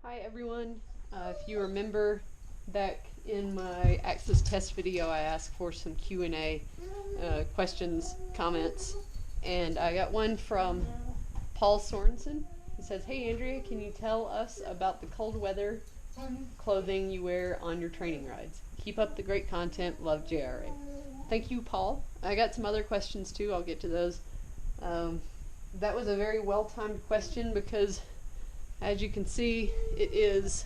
Hi everyone. If you remember back in my Access test video, I asked for some Q&A questions, comments, and I got one from Paul Sorenson. He says, "Hey Andrea, can you tell us about the cold weather clothing you wear on your training rides? Keep up the great content. Love JRA." Thank you, Paul. I got some other questions too. I'll get to those. That was a very well-timed question because, as you can see, it is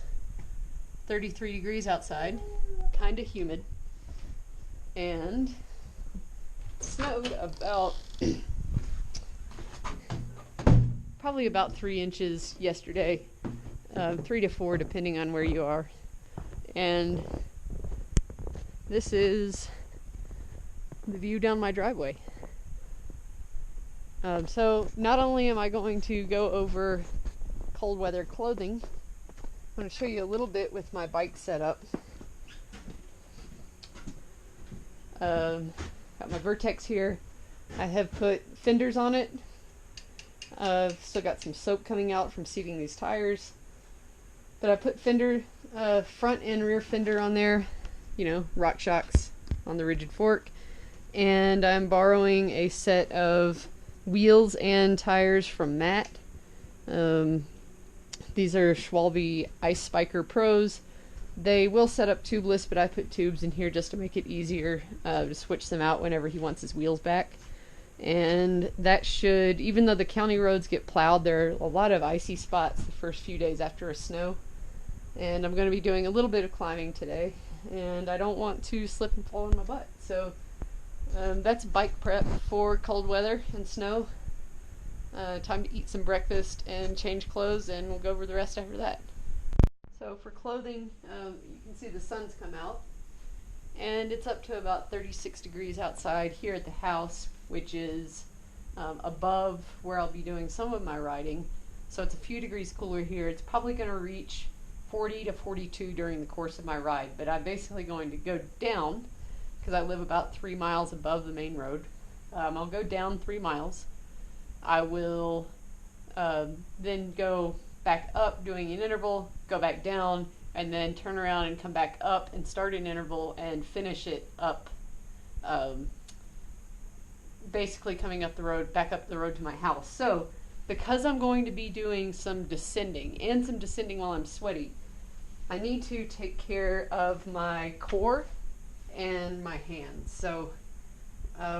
33 degrees outside, kind of humid, and snowed about probably about 3 inches yesterday, 3 to 4 depending on where you are. And this is the view down my driveway. So not only am I going to go over cold weather clothing, I'm going to show you a little bit with my bike setup. Got my Vertex here. I have put fenders on it. Still got some soap coming out from seating these tires. But I put fender, front and rear fender on there, rock shocks on the rigid fork. And I'm borrowing a set of wheels and tires from Matt. These are Schwalbe Ice Spiker Pros. They will set up tubeless, but I put tubes in here just to make it easier to switch them out whenever he wants his wheels back. And that should, even though the county roads get plowed, there are a lot of icy spots the first few days after a snow. And I'm going to be doing a little bit of climbing today, and I don't want to slip and fall on my butt. So that's bike prep for cold weather and snow. Time to eat some breakfast and change clothes, and we'll go over the rest after that. So for clothing, you can see the sun's come out, and it's up to about 36 degrees outside here at the house, which is above where I'll be doing some of my riding. So it's a few degrees cooler here. It's probably going to reach 40 to 42 during the course of my ride, but I'm basically going to go down because I live about 3 miles above the main road. I'll go down 3 miles. I will then go back up doing an interval, go back down, and then turn around and come back up and start an interval and finish it up, basically coming up the road, back up the road to my house. So because I'm going to be doing some descending and some descending while I'm sweaty, I need to take care of my core and my hands. So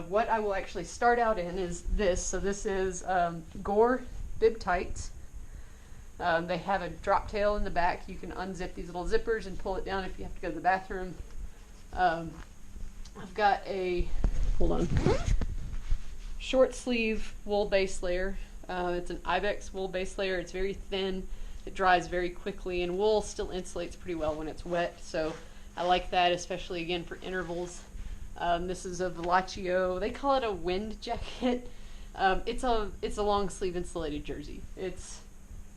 what I will actually start out in is this. So this is Gore bib tights. They have a drop tail in the back. You can unzip these little zippers and pull it down if you have to go to the bathroom. I've got a, hold on, short sleeve wool base layer. It's an Ibex wool base layer. It's very thin. It dries very quickly, and wool still insulates pretty well when it's wet. So I like that, especially again for intervals. This is a Velaccio. They call it a wind jacket. It's a long sleeve insulated jersey. It's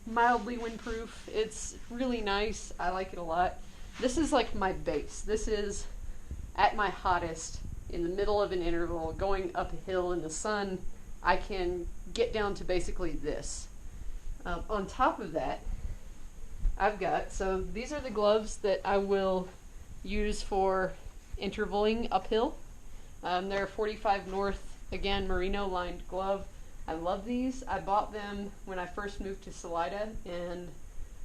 mildly windproof. It's really nice. I like it a lot. This is like my base. This is at my hottest in the middle of an interval, going up a hill in the sun. I can get down to basically this. On top of that, I've got, so these are the gloves that I will use for intervaling uphill. They're 45 North, again, merino lined glove. I love these. I bought them when I first moved to Salida, and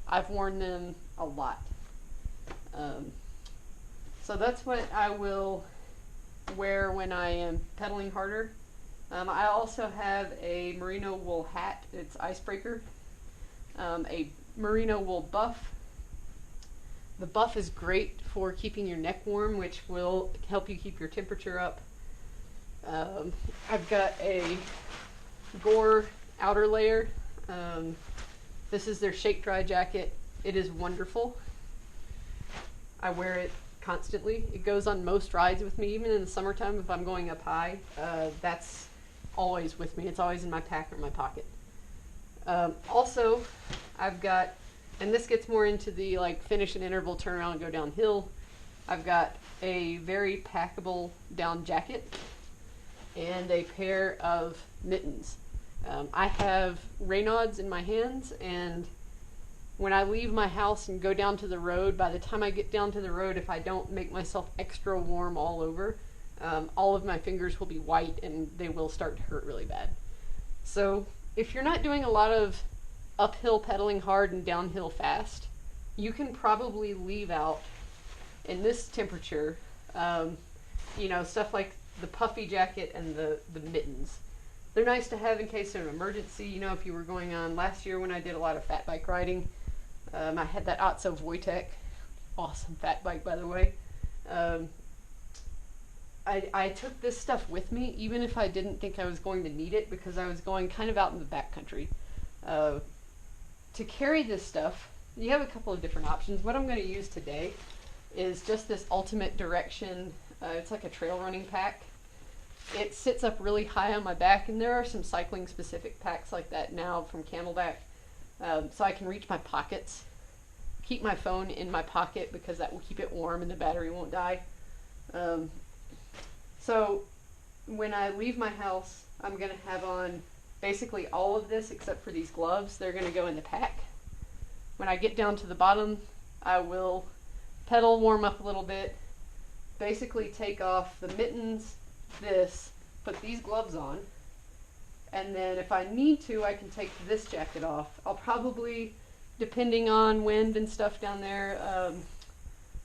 I've worn them a lot. So that's what I will wear when I am pedaling harder. I also have a merino wool hat. It's icebreaker. A merino wool buff. The buff is great for keeping your neck warm, which will help you keep your temperature up. I've got a Gore outer layer. This is their shake dry jacket. It is wonderful. I wear it constantly. It goes on most rides with me, even in the summertime if I'm going up high. That's always with me. It's always in my pack or my pocket. Also, I've got, and this gets more into the like finish an interval, turn around and go downhill. I've got a very packable down jacket and a pair of mittens. I have Raynauds in my hands, and when I leave my house and go down to the road, by the time I get down to the road, if I don't make myself extra warm all over, all of my fingers will be white and they will start to hurt really bad. So if you're not doing a lot of uphill pedaling hard and downhill fast, you can probably leave out, in this temperature, stuff like the puffy jacket and the mittens. They're nice to have in case of an emergency. If you were going on last year when I did a lot of fat bike riding, I had that Otso Wojtek, awesome fat bike, by the way. I took this stuff with me, even if I didn't think I was going to need it, because I was going kind of out in the backcountry. To carry this stuff, you have a couple of different options. What I'm going to use today is just this Ultimate Direction. It's like a trail running pack. It sits up really high on my back, and there are some cycling specific packs like that now from Camelback. So I can reach my pockets, keep my phone in my pocket because that will keep it warm and the battery won't die. So when I leave my house, I'm going to have on basically all of this except for these gloves. They're going to go in the pack. When I get down to the bottom, I will pedal, warm up a little bit, basically take off the mittens, put these gloves on, and then if I need to, I can take this jacket off. I'll probably, depending on wind and stuff down there,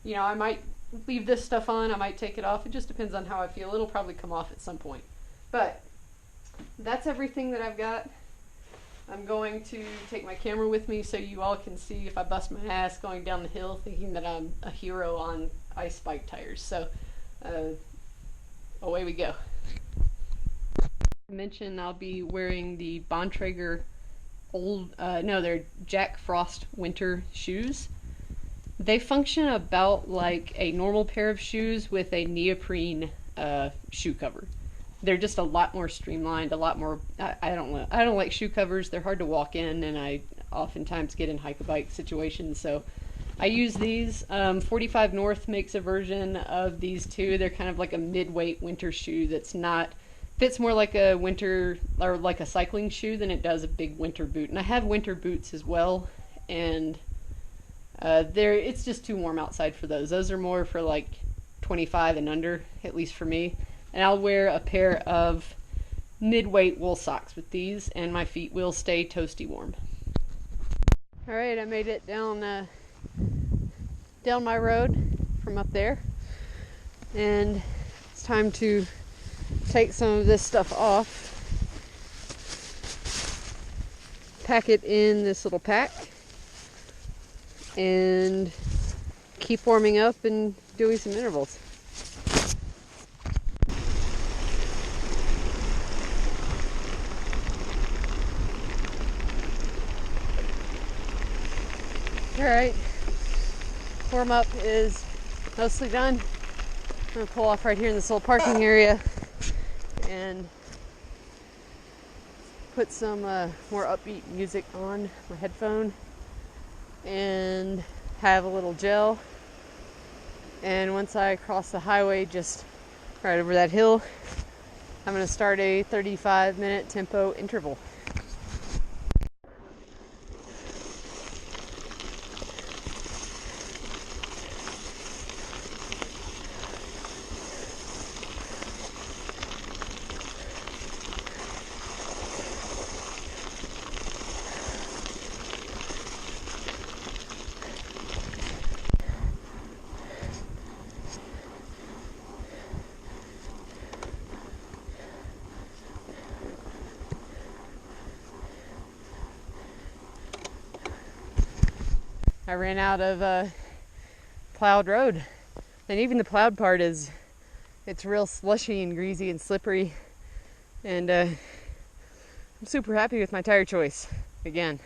I might leave this stuff on, I might take it off. It just depends on how I feel. It'll probably come off at some point. But that's everything that I've got. I'm going to take my camera with me so you all can see if I bust my ass going down the hill thinking that I'm a hero on ice bike tires. So away we go. I mentioned I'll be wearing the Bontrager they're Jack Frost winter shoes. They function about like a normal pair of shoes with a neoprene shoe cover. They're just a lot more streamlined, a lot more, I don't like shoe covers. They're hard to walk in, and I oftentimes get in hike-a-bike situations, so I use these. 45 North makes a version of these too. They're kind of like a mid-weight winter shoe fits more like a winter, or like a cycling shoe than it does a big winter boot. And I have winter boots as well, and it's just too warm outside for those. Those are more for like 25 and under, at least for me. And I'll wear a pair of mid-weight wool socks with these, and my feet will stay toasty warm. Alright, I made it down my road from up there, and it's time to take some of this stuff off, pack it in this little pack, and keep warming up and doing some intervals. Alright, warm up is mostly done. I'm going to pull off right here in this little parking area and put some more upbeat music on my headphone and have a little gel. And once I cross the highway just right over that hill, I'm going to start a 35-minute tempo interval. I ran out of plowed road, and even the plowed part it's real slushy and greasy and slippery, and I'm super happy with my tire choice again.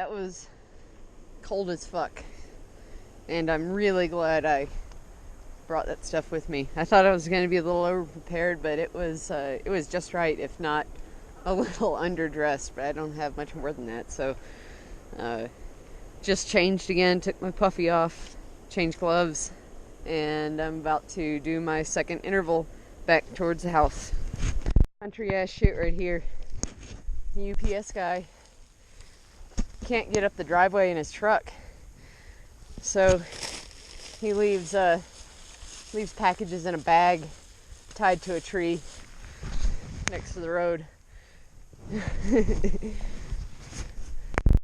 that was cold as fuck. And I'm really glad I brought that stuff with me. I thought I was going to be a little overprepared, but it was just right, if not a little underdressed, but I don't have much more than that. So just changed again, took my puffy off, changed gloves, and I'm about to do my second interval back towards the house. Country ass shit right here. The UPS guy can't get up the driveway in his truck, so he leaves packages in a bag tied to a tree next to the road.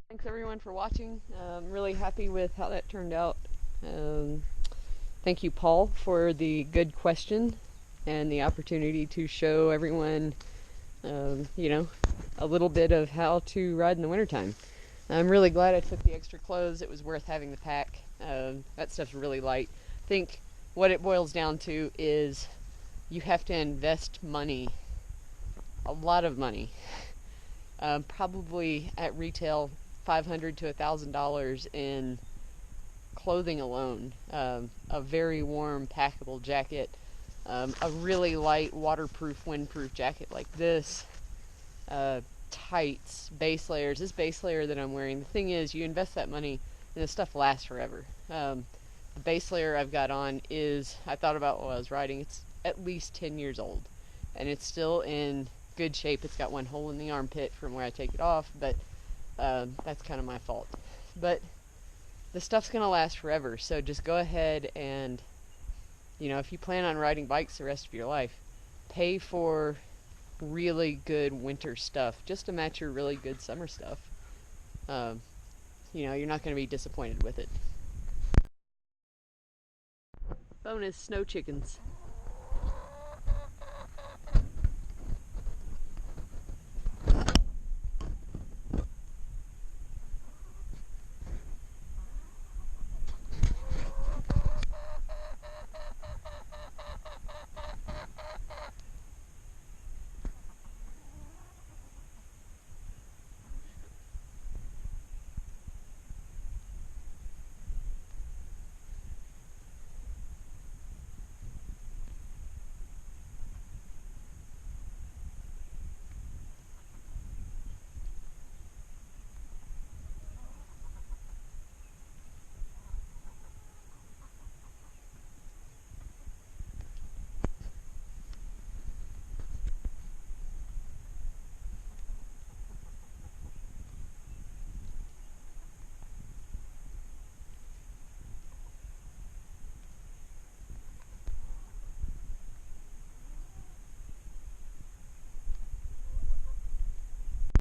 Thanks everyone for watching. I'm really happy with how that turned out. Thank you, Paul, for the good question and the opportunity to show everyone, a little bit of how to ride in the wintertime. I'm really glad I took the extra clothes. It was worth having the pack. That stuff's really light. I think what it boils down to is you have to invest money, a lot of money, probably at retail $500 to $1,000 in clothing alone. A very warm packable jacket, a really light waterproof, windproof jacket like this, tights, base layers. This base layer that I'm wearing, the thing is, you invest that money and this stuff lasts forever. The base layer I've got on is, I thought about while I was riding, it's at least 10 years old and it's still in good shape. It's got one hole in the armpit from where I take it off, but that's kind of my fault. But the stuff's gonna last forever, so just go ahead and, if you plan on riding bikes the rest of your life, pay for really good winter stuff just to match your really good summer stuff. You're not going to be disappointed with it. Bonus, snow chickens.